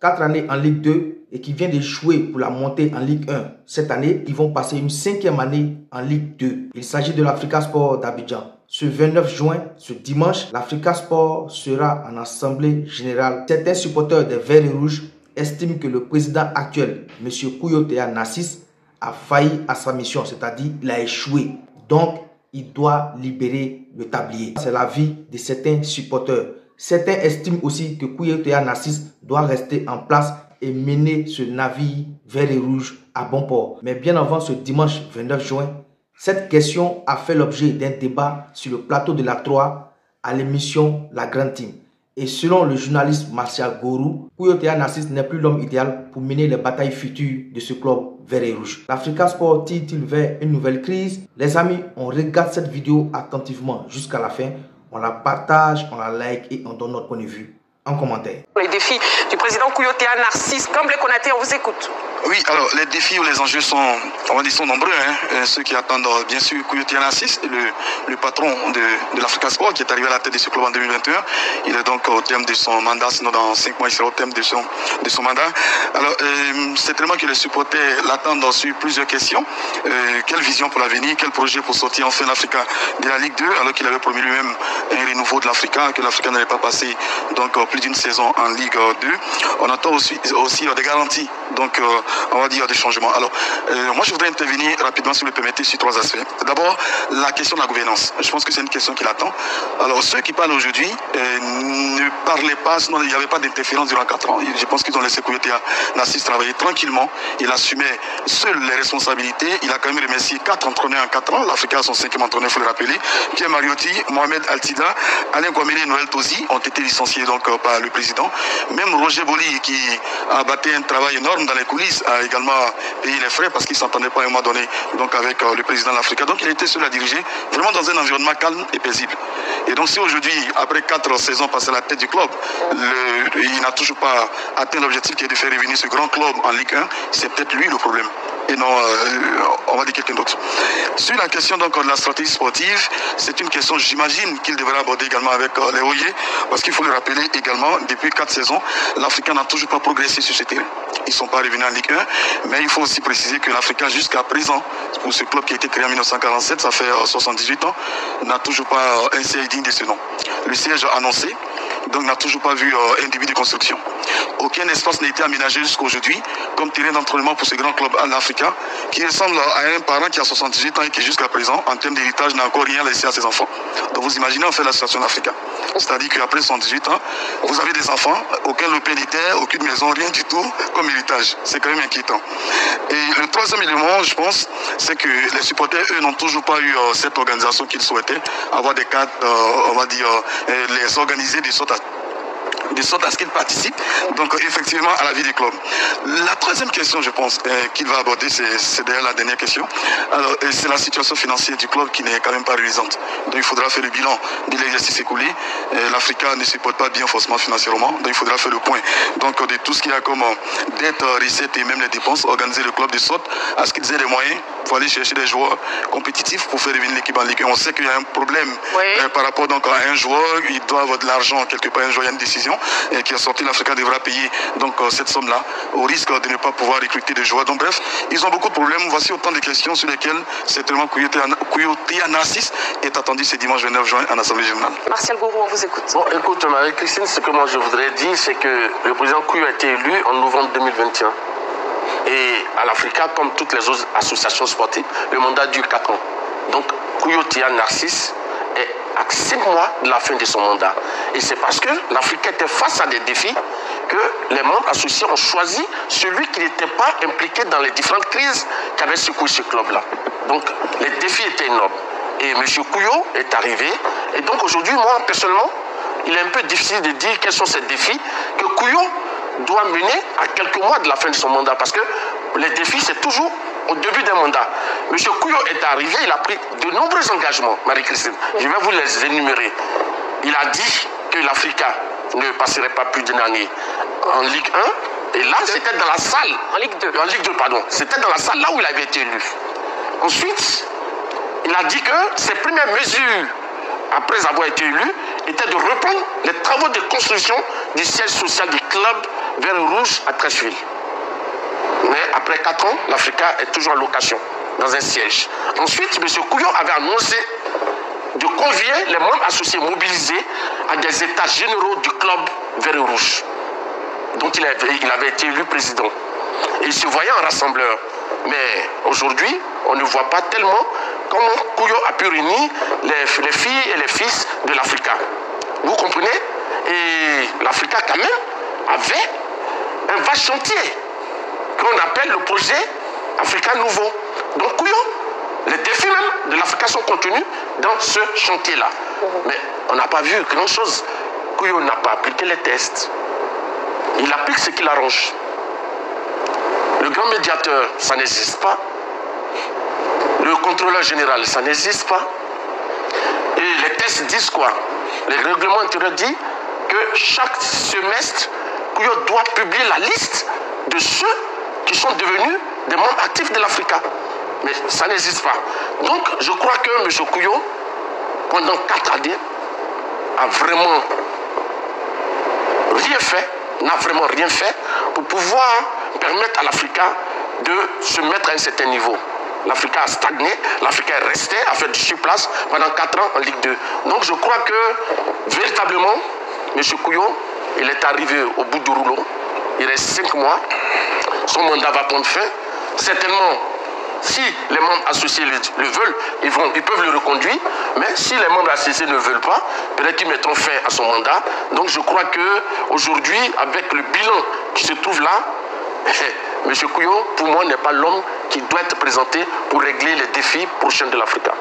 4 années en Ligue 2 et qui vient d'échouer pour la montée en Ligue 1 cette année, ils vont passer une 5e année en Ligue 2. Il s'agit de l'Africa Sport d'Abidjan. Ce 29 juin, ce dimanche, l'Africa Sport sera en assemblée générale. Certains supporters des Verts et Rouges estiment que le président actuel, M. Kouyaté Narcisse, a failli à sa mission, c'est-à-dire il a échoué. Donc, il doit libérer le tablier. C'est l'avis de certains supporters. Certains estiment aussi que Kouyaté Narcisse doit rester en place et mener ce navire vert et rouge à bon port. Mais bien avant ce dimanche 29 juin, cette question a fait l'objet d'un débat sur le plateau de la 3 à l'émission La Grande Team. Et selon le journaliste Martial Gourou, Kouyaté Narcisse n'est plus l'homme idéal pour mener les batailles futures de ce club vert et rouge. L'Africa Sport tire-t-il vers une nouvelle crise? Les amis, on regarde cette vidéo attentivement jusqu'à la fin. On la partage, on la like et on donne notre point de vue en commentaire. Les défis du président Kouyaté Narcisse, Kamble Konaté, on vous écoute. Oui, alors les défis ou les enjeux sont, on va dire, sont nombreux. Ceux qui attendent bien sûr Kouyaté Narcisse, le patron de l'Africa Sport qui est arrivé à la tête de ce club en 2021. Il est donc au terme de son mandat, sinon dans 5 mois il sera au terme de son mandat. Alors certainement que les supporters l'attendent sur plusieurs questions. Quelle vision pour l'avenir, quel projet pour sortir enfin l'Africa de la Ligue 2, alors qu'il avait promis lui-même un renouveau de l'Africa, que l'Africa n'allait pas passer donc plus d'une saison en Ligue 2. On attend aussi des garanties, donc on va dire des changements. Alors moi je voudrais intervenir rapidement, si vous le permettez, sur 3 aspects. D'abord, la question de la gouvernance. Je pense que c'est une question qui l'attend. Alors ceux qui parlent aujourd'hui ne parlaient pas, sinon il n'y avait pas d'interférence durant 4 ans. Je pense qu'ils ont laissé Kouyaté Narcisse travailler tranquillement. Il assumait seul les responsabilités. Il a quand même remercié 4 entraîneurs en 4 ans. L'Africa a son 5e entraîneur, il faut le rappeler. Pierre Mariotti, Mohamed Altida, Alain Kwamene et Noël Tozi ont été licenciés donc par le président. Même Roger Boli, qui a battu un travail énorme dans les coulisses, a également payé les frais parce qu'il ne s'entendait pas à un moment donné donc avec le président de l'Africa. Donc il était seul à diriger, vraiment dans un environnement calme et paisible. Et donc si aujourd'hui, après 4 saisons passées à la tête du club, il n'a toujours pas atteint l'objectif qui est de faire revenir ce grand club en Ligue 1, c'est peut-être lui le problème. Et non, on va dire quelqu'un d'autre. Sur la question donc de la stratégie sportive, c'est une question, j'imagine, qu'il devrait aborder également avec les Oyer, parce qu'il faut le rappeler également, depuis 4 saisons, l'Africa n'a toujours pas progressé sur ce terrain. Ils ne sont pas revenus en Ligue 1, mais il faut aussi préciser que l'Africa, jusqu'à présent, pour ce club qui a été créé en 1947, ça fait 78 ans, n'a toujours pas un siège digne de ce nom. Le siège annoncé, donc n'a toujours pas vu un début de construction. Aucun espace n'a été aménagé jusqu'à aujourd'hui comme terrain d'entraînement pour ce grand club en Africa qui ressemble à un parent qui a 78 ans et qui jusqu'à présent, en termes d'héritage, n'a encore rien laissé à ses enfants. Donc vous imaginez en fait la situation en Africa. C'est-à-dire qu'après 78 ans, vous avez des enfants, aucun lopin de terre, aucune maison, rien du tout comme héritage. C'est quand même inquiétant. Et le 3e élément, je pense, c'est que les supporters, eux, n'ont toujours pas eu cette organisation qu'ils souhaitaient, avoir des cadres, on va dire, les organiser de sorte à ce qu'ils participent donc effectivement à la vie du club. La 3e question, je pense, qu'il va aborder, c'est d'ailleurs la dernière question. Alors, c'est la situation financière du club qui n'est quand même pas réalisante. Donc il faudra faire le bilan de l'exercice écoulé. L'Africa ne se porte pas bien forcément financièrement, donc il faudra faire le point donc de tout ce qu'il y a comme dette, recettes et même les dépenses, organiser le club de sorte à ce qu'ils aient les moyens pour aller chercher des joueurs compétitifs pour faire revenir l'équipe en Ligue 1. On sait qu'il y a un problème par rapport donc à un joueur, il doit avoir de l'argent quelque part, un joueur, il y a une décision qui a sorti, l'Africa devra payer donc cette somme-là au risque de ne pas pouvoir recruter des joueurs. Donc bref, ils ont beaucoup de problèmes. Voici autant de questions sur lesquelles certainement Kouyaté Narcisse est attendu ce dimanche 29 juin en Assemblée générale. Martial Gourou, on vous écoute. Bon, écoute Marie-Christine, ce que moi je voudrais dire, c'est que le président Kouyaté a été élu en novembre 2021. Et à l'Africa, comme toutes les autres associations sportives, le mandat dure 4 ans. Donc Kouyaté Narcisse est à 5 mois de la fin de son mandat. Et c'est parce que l'Afrique était face à des défis que les membres associés ont choisi celui qui n'était pas impliqué dans les différentes crises qu'avait secoué ce club-là. Donc les défis étaient énormes. Et M. Kouyo est arrivé. Et donc aujourd'hui, moi personnellement, il est un peu difficile de dire quels sont ces défis que Kouyo doit mener à quelques mois de la fin de son mandat. Parce que les défis, c'est toujours au début d'un mandat. M. Kouyo est arrivé, il a pris de nombreux engagements, Marie-Christine. Je vais vous les énumérer. Il a dit que l'Africa ne passerait pas plus d'une année en Ligue 1. Et là, c'était dans la salle. En Ligue 2. En Ligue 2, pardon. C'était dans la salle là où il avait été élu. Ensuite, il a dit que ses premières mesures, après avoir été élu, étaient de reprendre les travaux de construction du siège social du club vert et rouge à Treichville. Mais après 4 ans, l'Africa est toujours en location, dans un siège. Ensuite, M. Kouyo avait annoncé de convier les membres associés mobilisés à des états généraux du club vert et rouge, dont il avait été élu président. Et il se voyait en rassembleur. Mais aujourd'hui, on ne voit pas tellement comment Kouyo a pu réunir les filles et les fils de l'Africa. Vous comprenez? Et l'Africa, quand même, avait un vaste chantier qu'on appelle le projet Africa Nouveau. Donc Kouyo, les défis même de l'Africa sont contenus dans ce chantier-là. Mais on n'a pas vu grand-chose. Kouyo n'a pas appliqué les tests. Il applique ce qu'il arrange. Le grand médiateur, ça n'existe pas. Le contrôleur général, ça n'existe pas. Et les tests disent quoi? Le règlement intérieur dit que chaque semestre, Kouyo doit publier la liste de ceux qui sont devenus des membres actifs de l'Africa. Mais ça n'existe pas. Donc, je crois que M. Kouyo, pendant 4 années, a vraiment rien fait, n'a vraiment rien fait pour pouvoir permettre à l'Africa de se mettre à un certain niveau. L'Africa a stagné, l'Africa est resté à faire du surplace pendant 4 ans en Ligue 2. Donc je crois que véritablement, M. Kouyo, il est arrivé au bout du rouleau. Il reste 5 mois. Son mandat va prendre fin. Certainement, si les membres associés le veulent, ils peuvent le reconduire. Mais si les membres associés ne veulent pas, peut-être qu'ils mettront fin à son mandat. Donc je crois qu'aujourd'hui, avec le bilan qui se trouve là, M. Kouyo, pour moi, n'est pas l'homme qui doit être présenté pour régler les défis prochains de l'Africa.